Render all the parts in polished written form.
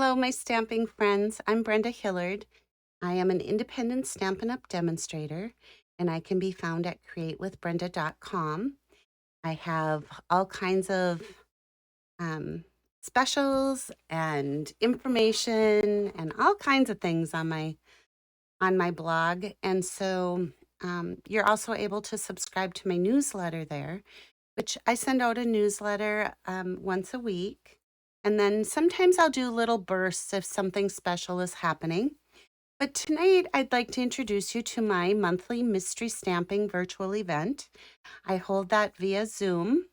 Hello, my stamping friends. I'm Brenda Hillard. I am an independent Stampin' Up! Demonstrator, and I can be found at createwithbrenda.com. I have all kinds of um, specials and information and all kinds of things on my blog. And so you're also able to subscribe to my newsletter there, which I send out a newsletter once a week. And then sometimes I'll do little bursts if something special is happening. But tonight I'd like to introduce you to my monthly mystery stamping virtual event. I hold that via Zoom.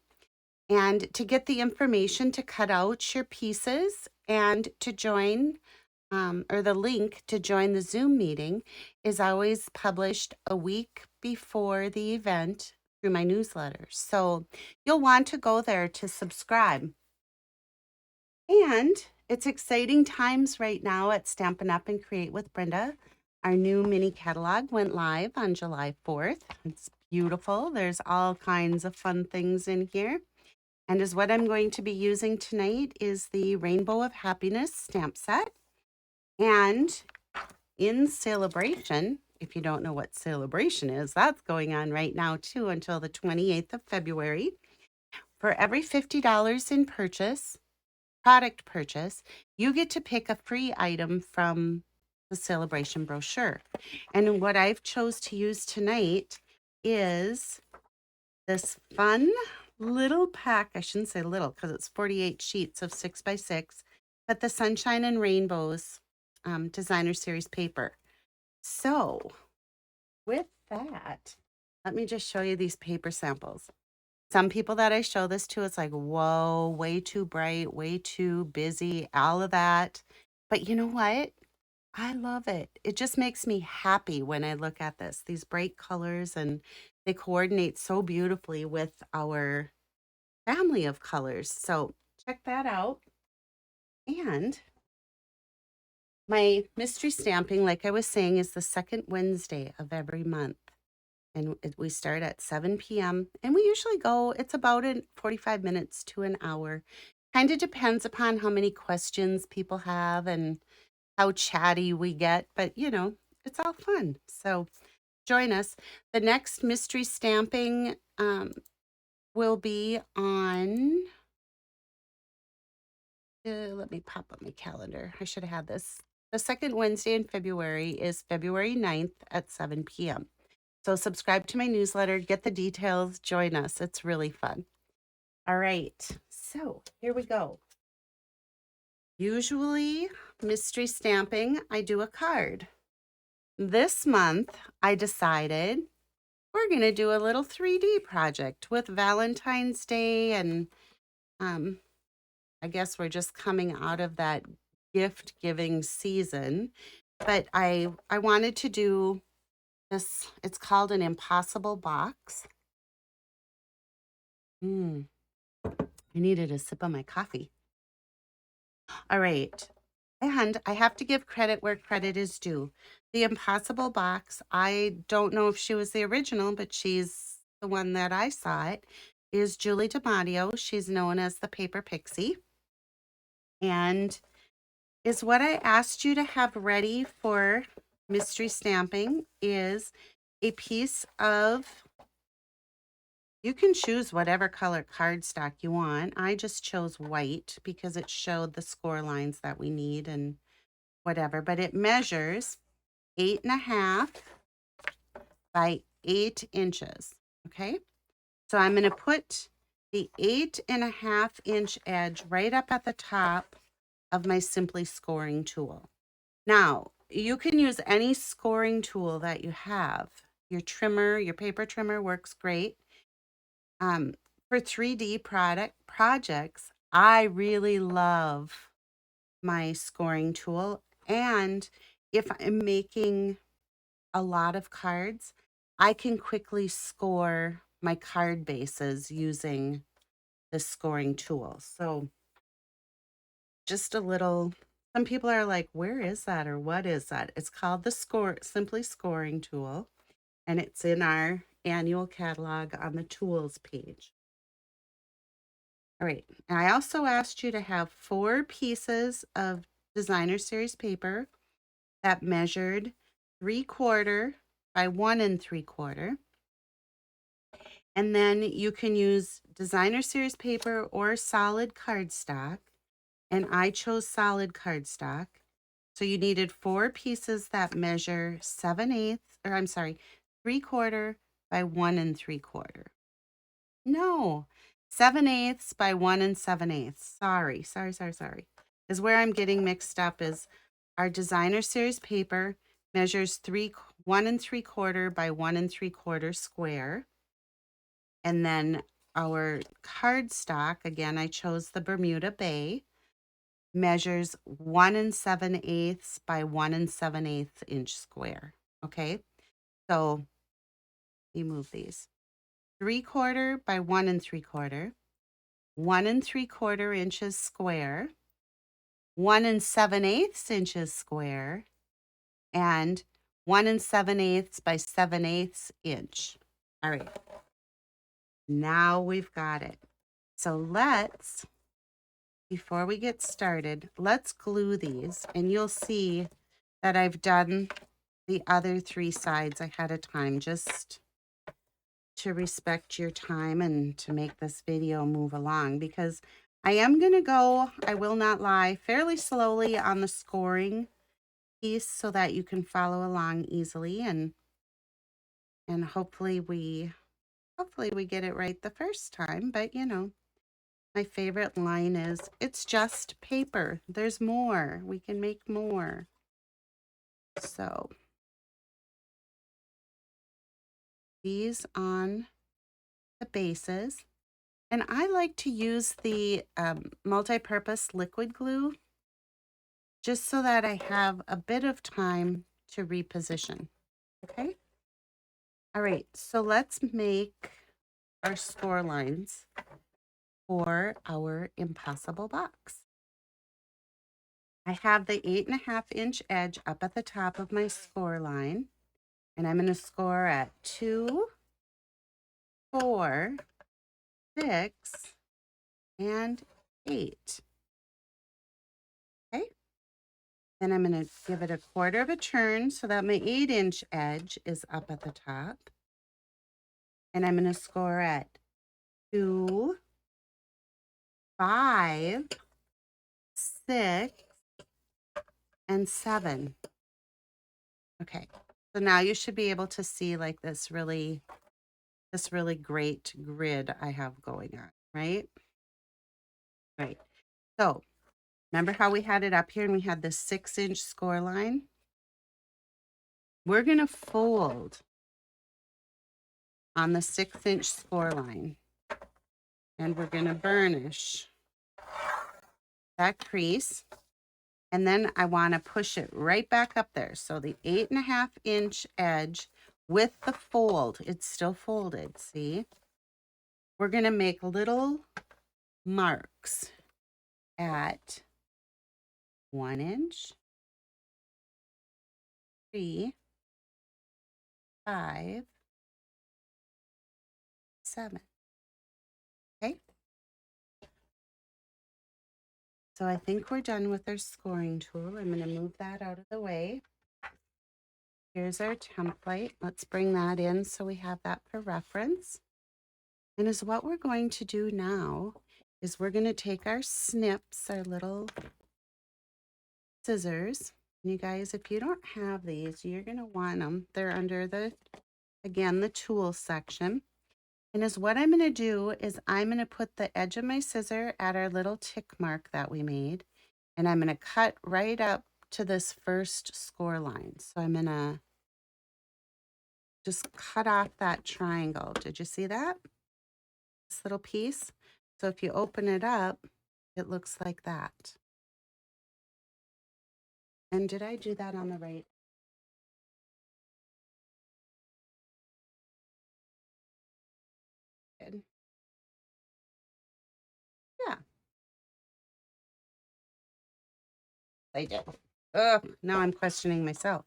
And to get the information to cut out your pieces and to join, or the link to join the Zoom meeting is always published a week before the event through my newsletter. So you'll want to go there to subscribe. And it's exciting times right now at Stampin' Up! And Create with Brenda. Our new mini catalog went live on July 4th. It's beautiful. There's all kinds of fun things in here. And as what I'm going to be using tonight is the Rainbow of Happiness stamp set. And in celebration, if you don't know what celebration is, that's going on right now too until the 28th of February. For every $50 in product purchase, you get to pick a free item from the celebration brochure. And what I've chose to use tonight is this fun little pack. I shouldn't say little because it's 48 sheets of 6x6, but the Sunshine and Rainbows designer series paper. So with that, let me just show you these paper samples. Some people that I show this to, it's like, whoa, way too bright, way too busy, all of that. But you know what? I love it. It just makes me happy when I look at this, these bright colors, and they coordinate so beautifully with our family of colors. So check that out. And my mystery stamping, like I was saying, is the second Wednesday of every month. And we start at 7 p.m. And we usually go, it's about 45 minutes to an hour. Kind of depends upon how many questions people have and how chatty we get. But, it's all fun. So join us. The next mystery stamping will be on, let me pop up my calendar. I should have had this. The second Wednesday in February is February 9th at 7 p.m. So subscribe to my newsletter, get the details, join us. It's really fun. All right, so here we go. Usually, mystery stamping, I do a card. This month, I decided we're going to do a little 3D project with Valentine's Day, and I guess we're just coming out of that gift-giving season. But I wanted to do this. It's called an impossible box. I needed a sip of my coffee. All right. And I have to give credit where credit is due. The Impossible Box, I don't know if she was the original, but she's the one that I saw it, is Julie DiMatteo. She's known as the Paper Pixie. And is what I asked you to have ready for mystery stamping is a piece of, you can choose whatever color cardstock you want. I just chose white because it showed the score lines that we need and whatever, but it measures 8.5 by 8 inches. Okay, so I'm going to put the 8.5 inch edge right up at the top of my Simply Scoring tool. Now, you can use any scoring tool that you have. Your trimmer, your paper trimmer works great. For 3D projects, I really love my scoring tool. And if I'm making a lot of cards, I can quickly score my card bases using the scoring tool. So just a little, some people are like, where is that or what is that? It's called the Simply Scoring tool, and it's in our annual catalog on the tools page. All right, and I also asked you to have 4 pieces of designer series paper that measured 3/4 by 1 3/4. And then you can use designer series paper or solid cardstock. And I chose solid cardstock. So you needed 4 pieces that measure 7/8, or I'm sorry, 3/4 by 1 3/4. No, 7/8 by 1 7/8. Sorry. Is where I'm getting mixed up is our designer series paper measures 1 3/4 by 1 3/4 square. And then our cardstock, again, I chose the Bermuda Bay, measures 1 7/8 by 1 7/8 inch square. Okay, so you move these 3/4 by 1 3/4, 1 3/4 inches square, 1 7/8 inches square, and 1 7/8 by 7/8 inch. All right, now we've got it. So before we get started, let's glue these, and you'll see that I've done the other 3 sides ahead of time, just to respect your time and to make this video move along, because I am going to go, I will not lie, fairly slowly on the scoring piece so that you can follow along easily, and hopefully we get it right the first time. But you know, my favorite line is, it's just paper. There's more. We can make more. So these on the bases. And I like to use the multi-purpose liquid glue just so that I have a bit of time to reposition. Okay. All right. So let's make our score lines for our impossible box. I have the 8.5 inch edge up at the top of my score line, and I'm going to score at 2, 4, 6, and 8. Okay. Then I'm going to give it a 1/4 of a turn so that my 8 inch edge is up at the top. And I'm going to score at 2, 5, 6, and 7. Okay. So now you should be able to see like this really great grid I have going on, right? Right. So remember how we had it up here and we had this 6 inch score line? We're going to fold on the 6 inch score line, and we're going to burnish that crease. And then I want to push it right back up there. So the 8.5 inch edge with the fold, it's still folded, see? We're going to make little marks at 1 inch, 3, 5, 7. Okay. So I think we're done with our scoring tool. I'm going to move that out of the way. Here's our template. Let's bring that in so we have that for reference. And is what we're going to do now is we're going to take our snips, our little scissors. And you guys, if you don't have these, you're going to want them. They're under again, the tool section. And is what I'm going to do is I'm going to put the edge of my scissor at our little tick mark that we made. And I'm going to cut right up to this first score line. So I'm going to just cut off that triangle. Did you see that? This little piece. So if you open it up, it looks like that. And did I do that on the right? Good. Yeah, I did. Ugh, now I'm questioning myself.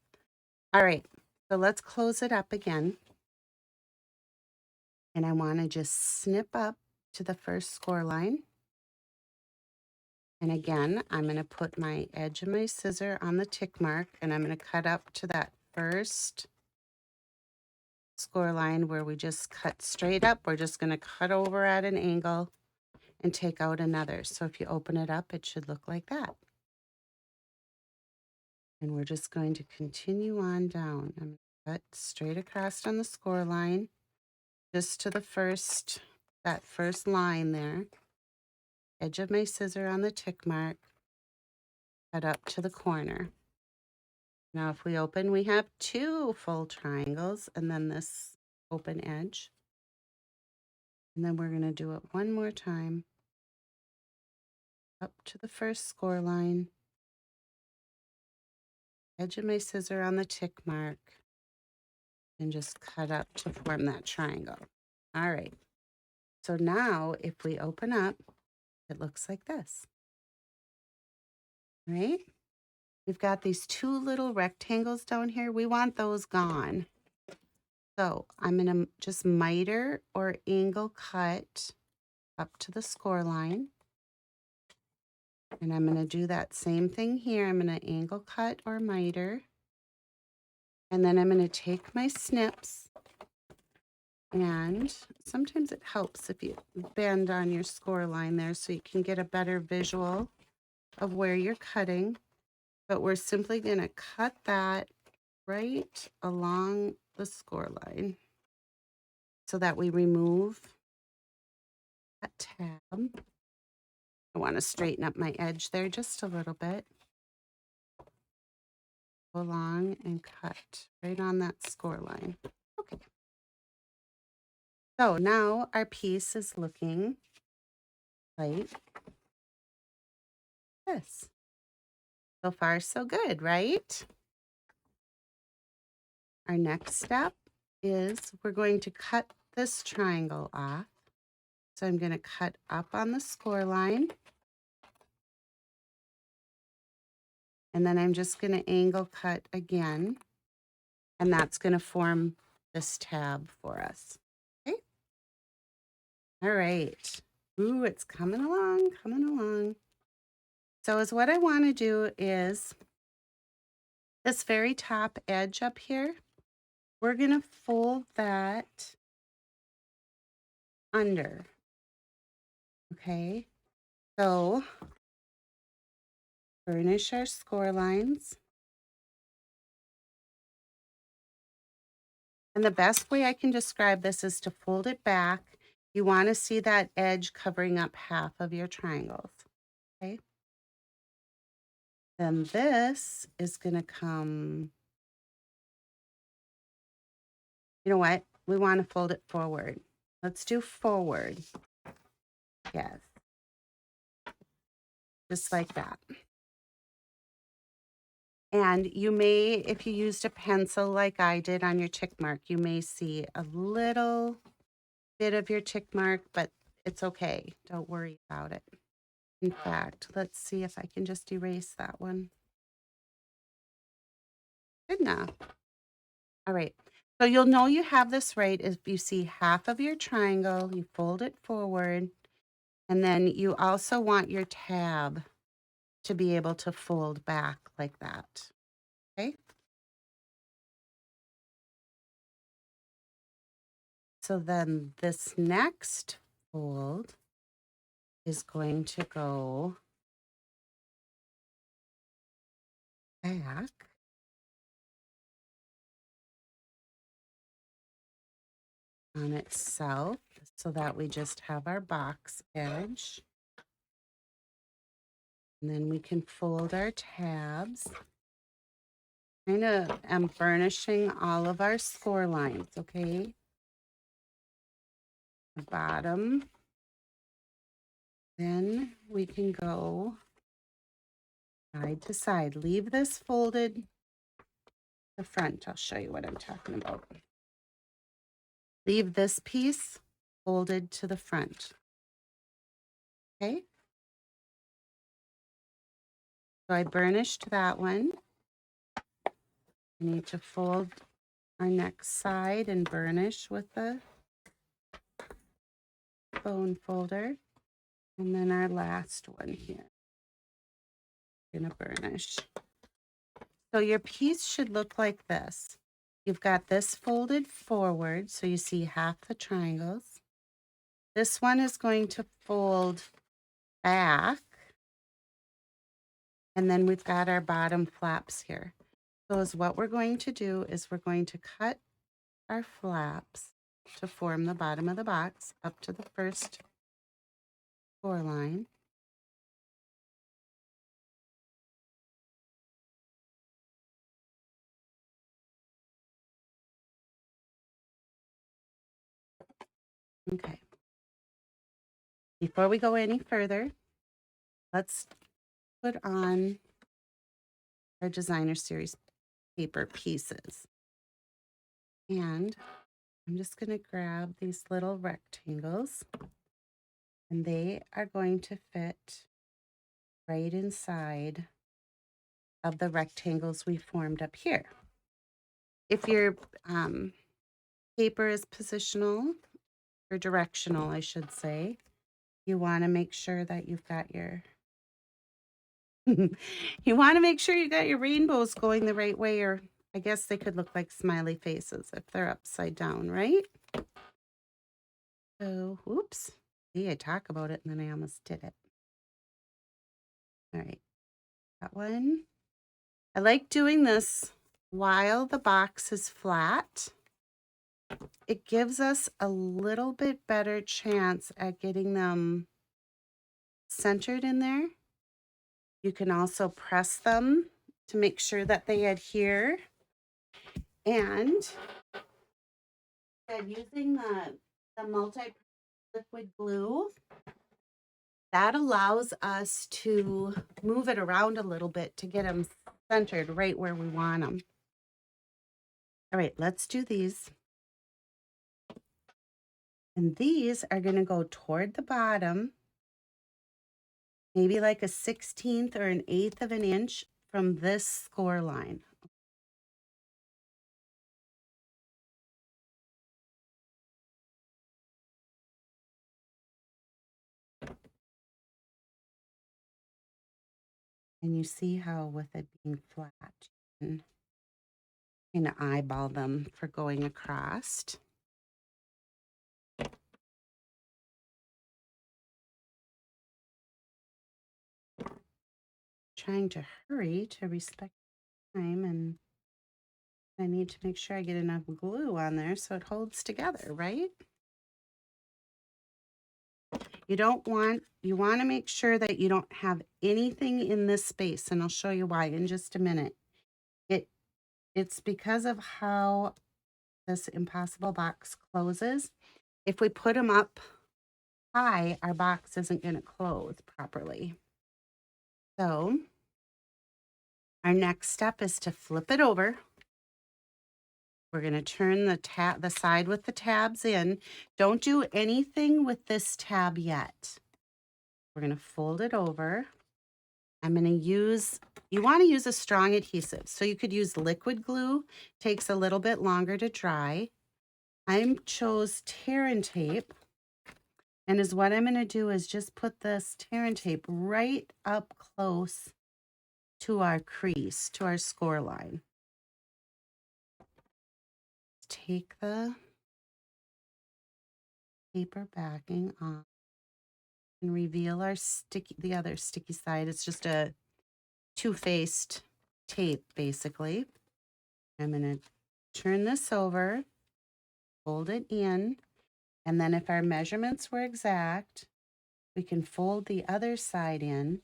All right, so let's close it up again. And I want to just snip up to the first score line. And again, I'm going to put my edge of my scissor on the tick mark, and I'm going to cut up to that first score line where we just cut straight up. We're just going to cut over at an angle and take out another. So if you open it up, it should look like that. And we're just going to continue on down. I'm going to cut straight across on the score line, just to the first, that first line there. Edge of my scissor on the tick mark, cut up to the corner. Now if we open, we have 2 full triangles and then this open edge. And then we're going to do it one more time. Up to the first score line. Edge of my scissor on the tick mark. And just cut up to form that triangle. All right. So now if we open up, it looks like this. All right? We've got these 2 little rectangles down here. We want those gone. So I'm going to just miter or angle cut up to the score line. And I'm going to do that same thing here. I'm going to angle cut or miter. And then I'm going to take my snips. And sometimes it helps if you bend on your score line there so you can get a better visual of where you're cutting. But we're simply going to cut that right along the score line so that we remove that tab. I want to straighten up my edge there just a little bit. Go along and cut right on that score line. Okay. So now our piece is looking like this. So far, so good, right? Our next step is we're going to cut this triangle off. So I'm going to cut up on the score line. And then I'm just going to angle cut again. And that's going to form this tab for us. Okay. All right. Ooh, it's coming along, coming along. So is what I want to do is this very top edge up here, we're going to fold that under. Okay. So burnish our score lines. And the best way I can describe this is to fold it back. You want to see that edge covering up half of your triangles. Okay. Then this is going to come, you know what? We want to fold it forward. Let's do forward. Yes. Just like that. And you may, if you used a pencil like I did on your tick mark, you may see a little bit of your tick mark, but it's okay. Don't worry about it. In fact, let's see if I can just erase that one. Good enough. All right. So you'll know you have this right if you see half of your triangle, you fold it forward, and then you also want your tab to be able to fold back like that. Okay. So then this next fold is going to go back on itself so that we just have our box edge. And then we can fold our tabs. Kind of am burnishing all of our score lines, okay? The bottom. Then we can go side to side. Leave this folded. The front, I'll show you what I'm talking about. Leave this piece folded to the front. Okay? So I burnished that one. We need to fold our next side and burnish with the bone folder. And then our last one here. I'm gonna burnish. So your piece should look like this. You've got this folded forward, so you see half the triangles. This one is going to fold back, and then we've got our bottom flaps here. So what we're going to do is we're going to cut our flaps to form the bottom of the box up to the first score line. Okay. Before we go any further, let's put on our designer series paper pieces. And I'm just going to grab these little rectangles, and they are going to fit right inside of the rectangles we formed up here. If your paper is positional or directional, I should say, you want to make sure that you've got your you want to make sure you got your rainbows going the right way, or I guess they could look like smiley faces if they're upside down, right? So, whoops. See, I talk about it and then I almost did it. All right, that one. I like doing this while the box is flat. It gives us a little bit better chance at getting them centered in there. You can also press them to make sure that they adhere. And using the multi liquid glue, that allows us to move it around a little bit to get them centered right where we want them. All right, let's do these. And these are going to go toward the bottom, maybe like a 16th or an 1/8 of an inch from this score line. And you see how with it being flat, you can kind of eyeball them for going across. Trying to hurry to respect time, and I need to make sure I get enough glue on there so it holds together, right? You want to make sure that you don't have anything in this space, and I'll show you why in just a minute. It's because of how this impossible box closes. If we put them up high, our box isn't going to close properly. So our next step is to flip it over. We're going to turn the side with the tabs in. Don't do anything with this tab yet. We're going to fold it over. I'm going to you want to use a strong adhesive. So you could use liquid glue. Takes a little bit longer to dry. I chose tear and tape. And what I'm going to do is just put this tear and tape right up close to our crease, to our score line. Take the paper backing off and reveal our the other sticky side. It's just a two-faced tape, basically. I'm going to turn this over, fold it in, and then if our measurements were exact, we can fold the other side in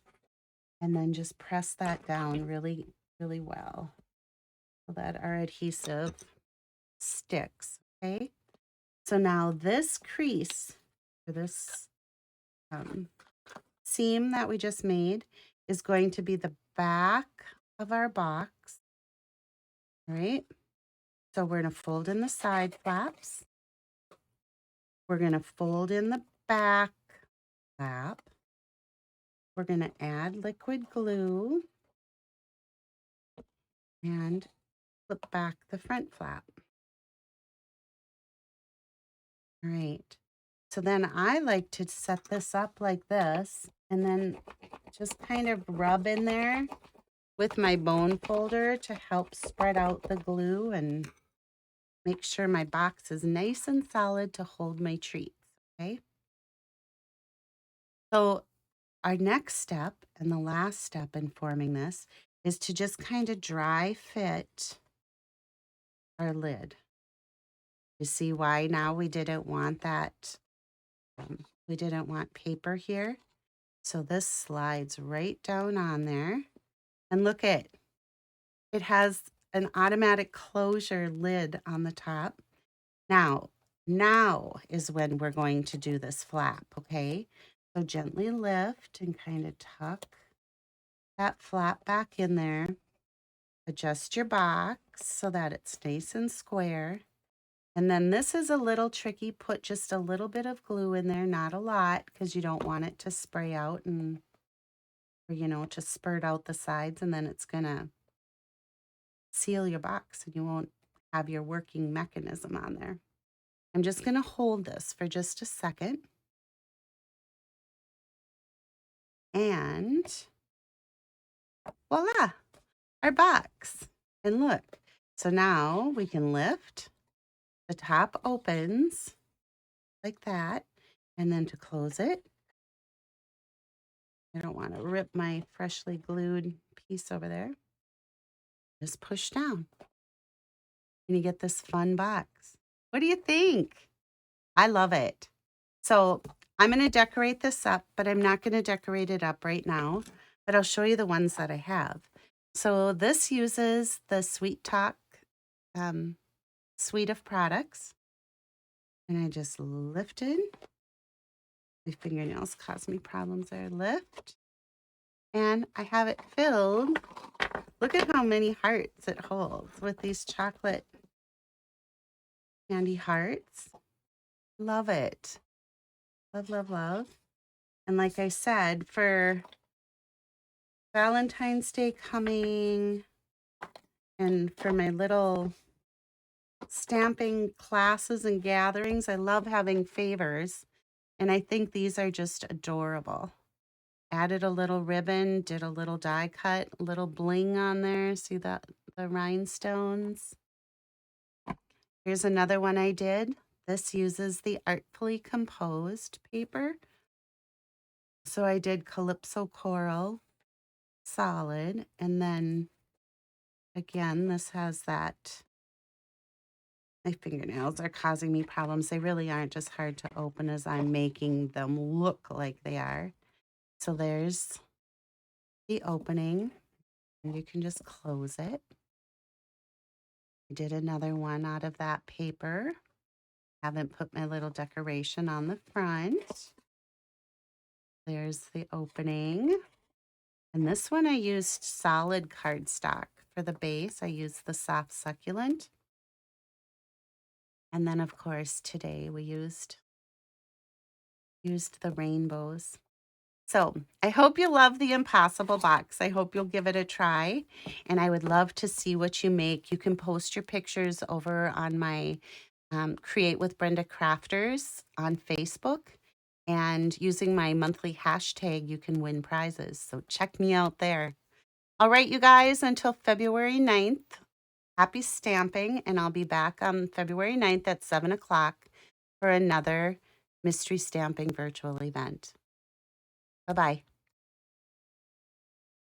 and then just press that down really, really well so that our adhesive sticks, okay? So now this crease, or this seam that we just made, is going to be the back of our box, right? So we're going to fold in the side flaps. We're going to fold in the back flap. We're going to add liquid glue and flip back the front flap. All right. So then I like to set this up like this and then just kind of rub in there with my bone folder to help spread out the glue and make sure my box is nice and solid to hold my treats, okay? So our next step and the last step in forming this is to just kind of dry fit our lid. You see why now we didn't want that, we didn't want paper here. So this slides right down on there. And look at, it has an automatic closure lid on the top. Now is when we're going to do this flap, okay? So gently lift and kind of tuck that flap back in there. Adjust your box so that it's nice and square. And then this is a little tricky. Put just a little bit of glue in there, not a lot, because you don't want it to spray out and, to spurt out the sides, and then it's going to seal your box and you won't have your working mechanism on there. I'm just going to hold this for just a second. And voila, our box. And look, so now we can lift. The top opens like that. And then to close it, I don't want to rip my freshly glued piece over there. Just push down and you get this fun box. What do you think? I love it. So I'm going to decorate this up, but I'm not going to decorate it up right now, but I'll show you the ones that I have. So this uses the Sweet Talk suite of products. And I just lifted. My fingernails cause me problems there. Lift. And I have it filled. Look at how many hearts it holds with these chocolate candy hearts. Love it. Love, love, love. And like I said, for Valentine's Day coming and for my little stamping classes and gatherings, I love having favors. And I think these are just adorable. Added a little ribbon, did a little die cut, a little bling on there. See that, the rhinestones? Here's another one I did. This uses the Artfully Composed paper. So I did Calypso Coral, solid, and then again, this has that. My fingernails are causing me problems. They really aren't, just hard to open as I'm making them look like they are. So there's the opening, and you can just close it. I did another one out of that paper. Haven't put my little decoration on the front. There's the opening. And this one I used solid cardstock. For the base, I used the soft succulent. And then, of course, today we used the rainbows. So I hope you love the Impossible box. I hope you'll give it a try. And I would love to see what you make. You can post your pictures over on my Create with Brenda Crafters on Facebook. And using my monthly hashtag, you can win prizes. So check me out there. All right, you guys, until February 9th, happy stamping. And I'll be back on February 9th at 7 o'clock for another mystery stamping virtual event. Bye-bye.